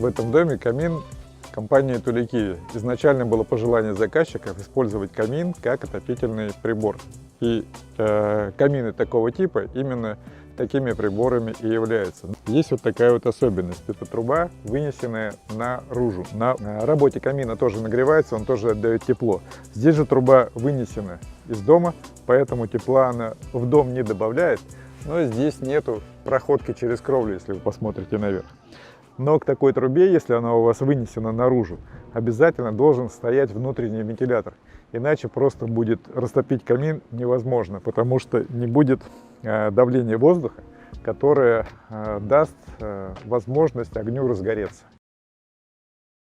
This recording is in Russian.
В этом доме камин компании Туликиви. Изначально было пожелание заказчиков использовать камин как отопительный прибор. И камины такого типа именно такими приборами и являются. Есть вот такая вот особенность. Это труба, вынесенная наружу. На работе камина тоже нагревается, он тоже отдает тепло. Здесь же труба вынесена из дома, поэтому тепла она в дом не добавляет. Но здесь нету проходки через кровлю, если вы посмотрите наверх. Но к такой трубе, если она у вас вынесена наружу, обязательно должен стоять внутренний вентилятор. Иначе просто будет растопить камин невозможно, потому что не будет давления воздуха, которое даст возможность огню разгореться.